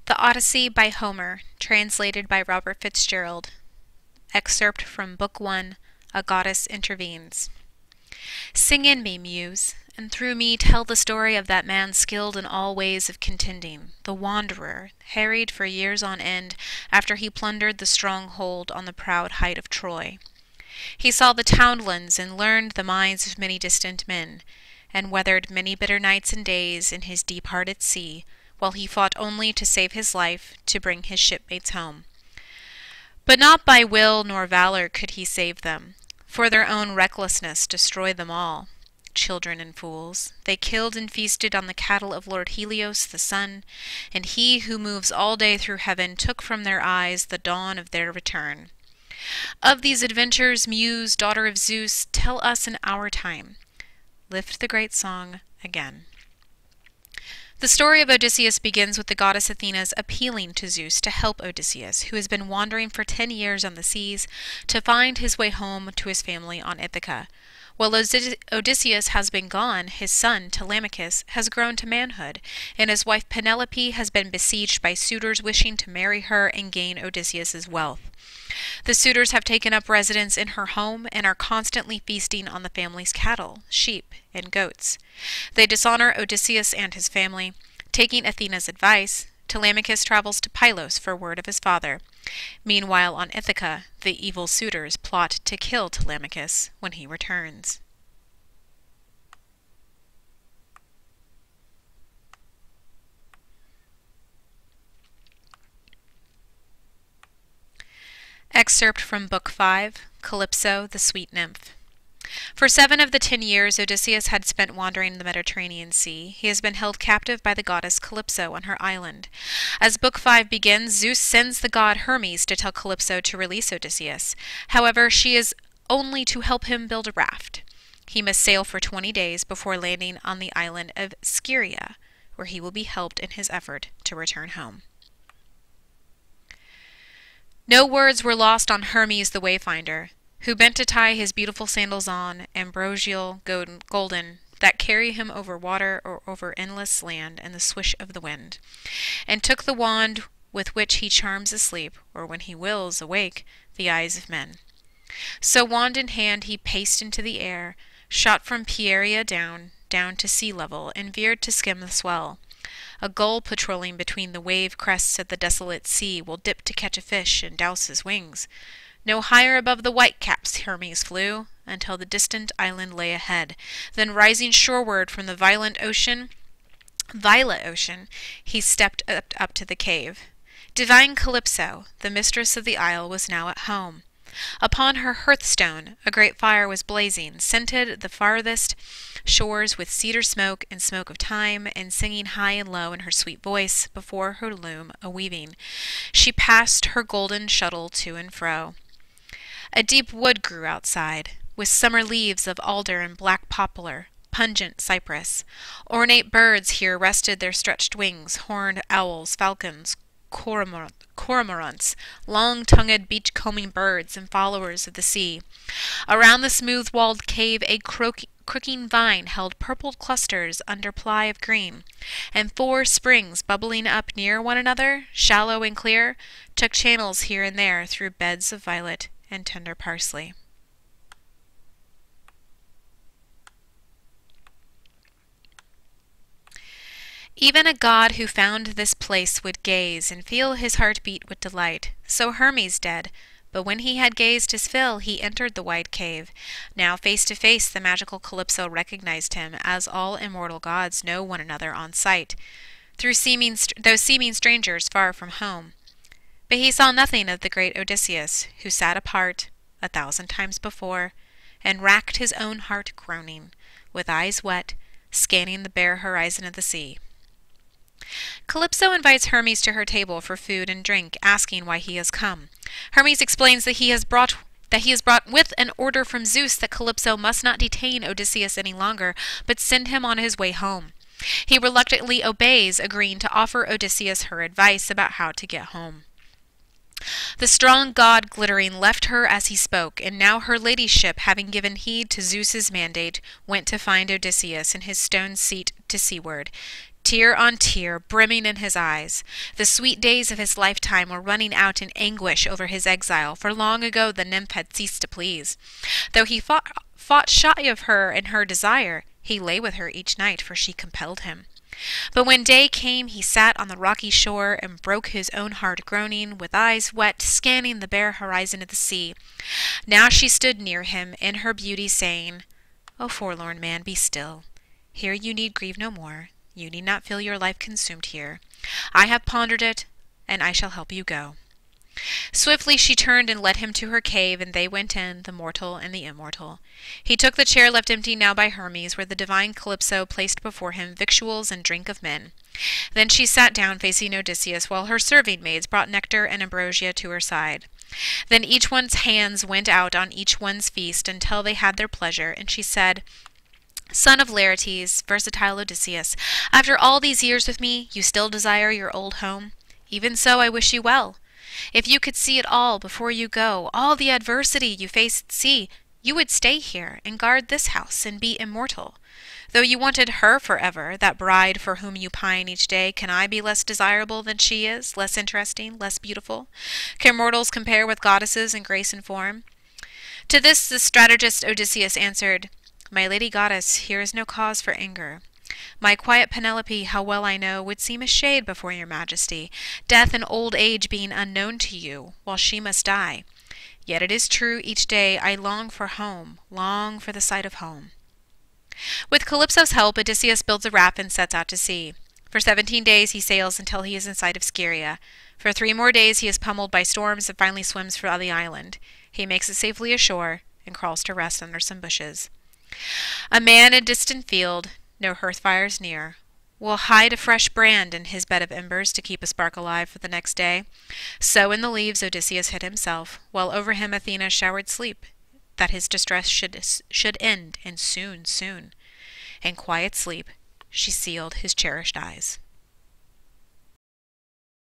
The Odyssey by Homer, translated by Robert Fitzgerald. Excerpt from Book 1, A Goddess Intervenes. Sing in me, Muse, and through me tell the story of that man skilled in all ways of contending, the wanderer, harried for years on end after he plundered the stronghold on the proud height of Troy. He saw the townlands and learned the minds of many distant men, and weathered many bitter nights and days in his deep-hearted sea, while he fought only to save his life, to bring his shipmates home. But not by will nor valor could he save them, for their own recklessness destroyed them all. Children and fools, they killed and feasted on the cattle of Lord Helios the sun, and he who moves all day through heaven took from their eyes the dawn of their return. Of these adventures, Muse, daughter of Zeus, tell us in our time. Lift the great song again. The story of Odysseus begins with the goddess Athena's appealing to Zeus to help Odysseus, who has been wandering for 10 years on the seas, to find his way home to his family on Ithaca. While Odysseus has been gone, his son, Telemachus, has grown to manhood, and his wife Penelope has been besieged by suitors wishing to marry her and gain Odysseus's wealth. The suitors have taken up residence in her home and are constantly feasting on the family's cattle, sheep, and goats. They dishonor Odysseus and his family. Taking Athena's advice, Telemachus travels to Pylos for word of his father. Meanwhile, on Ithaca, the evil suitors plot to kill Telemachus when he returns. Excerpt from Book 5, Calypso, the Sweet Nymph. For 7 of the 10 years Odysseus had spent wandering the Mediterranean Sea, he has been held captive by the goddess Calypso on her island. As Book 5 begins, Zeus sends the god Hermes to tell Calypso to release Odysseus. However, she is only to help him build a raft. He must sail for 20 days before landing on the island of Scheria, where he will be helped in his effort to return home. No words were lost on Hermes the wayfinder, who bent to tie his beautiful sandals on, ambrosial golden, that carry him over water or over endless land in the swish of the wind, and took the wand with which he charms asleep, or when he wills awake, the eyes of men. So wand in hand he paced into the air, shot from Pieria down to sea level, and veered to skim the swell. A gull patrolling between the wave crests of the desolate sea will dip to catch a fish and douse his wings. No higher above the whitecaps Hermes flew, until the distant island lay ahead. Then rising shoreward from the violet ocean, he stepped up to the cave. Divine Calypso, the mistress of the isle, was now at home. Upon her hearthstone a great fire was blazing, scented the farthest shores with cedar smoke and smoke of thyme, and singing high and low in her sweet voice, before her loom a-weaving. She passed her golden shuttle to and fro. A deep wood grew outside, with summer leaves of alder and black poplar, pungent cypress. Ornate birds here rested their stretched wings, horned owls, falcons, cormorants, long-tongued beach-combing birds, and followers of the sea. Around the smooth-walled cave a crooking vine held purpled clusters under ply of green, and 4 springs bubbling up near one another, shallow and clear, took channels here and there through beds of violet and tender parsley. Even a god who found this place would gaze and feel his heart beat with delight. So Hermes did, but when he had gazed his fill, he entered the wide cave. Now face to face the magical Calypso recognized him, as all immortal gods know one another on sight, though seeming strangers far from home. But he saw nothing of the great Odysseus, who sat apart 1,000 times before, and racked his own heart groaning, with eyes wet, scanning the bare horizon of the sea. Calypso invites Hermes to her table for food and drink, asking why he has come. Hermes explains that he has brought with an order from Zeus that Calypso must not detain Odysseus any longer, but send him on his way home. He reluctantly obeys, agreeing to offer Odysseus her advice about how to get home. The strong god glittering left her as he spoke, and now her ladyship, having given heed to Zeus's mandate, went to find Odysseus in his stone seat to seaward. tear on tear brimming in his eyes. The sweet days of his lifetime were running out in anguish over his exile, for long ago the nymph had ceased to please. Though he fought shy of her in her desire, he lay with her each night, for she compelled him. But when day came, he sat on the rocky shore and broke his own heart, groaning, with eyes wet, scanning the bare horizon of the sea. Now she stood near him in her beauty, saying, "O forlorn man, be still. Here you need grieve no more. You need not feel your life consumed here. I have pondered it, and I shall help you go." Swiftly she turned and led him to her cave, and they went in, the mortal and the immortal. He took the chair left empty now by Hermes, where the divine Calypso placed before him victuals and drink of men. Then she sat down facing Odysseus, while her serving maids brought nectar and ambrosia to her side. Then each one's hands went out on each one's feast until they had their pleasure, and she said, "Son of Laertes, versatile Odysseus, after all these years with me, you still desire your old home? Even so, I wish you well. If you could see it all before you go, all the adversity you face at sea, you would stay here and guard this house and be immortal. Though you wanted her forever, that bride for whom you pine each day, can I be less desirable than she is, less interesting, less beautiful? Can mortals compare with goddesses in grace and form?" To this the strategist Odysseus answered, "My lady goddess, here is no cause for anger. My quiet Penelope, how well I know, would seem a shade before your majesty, death and old age being unknown to you, while she must die. Yet it is true, each day I long for home, long for the sight of home." With Calypso's help, Odysseus builds a raft and sets out to sea. For 17 days he sails until he is in sight of Scheria. For 3 more days he is pummeled by storms and finally swims for the island. He makes it safely ashore and crawls to rest under some bushes. A man in a distant field, no hearth fires near, will hide a fresh brand in his bed of embers to keep a spark alive for the next day. So in the leaves Odysseus hid himself, while over him Athena showered sleep, that his distress should end, and soon, soon. In quiet sleep she sealed his cherished eyes.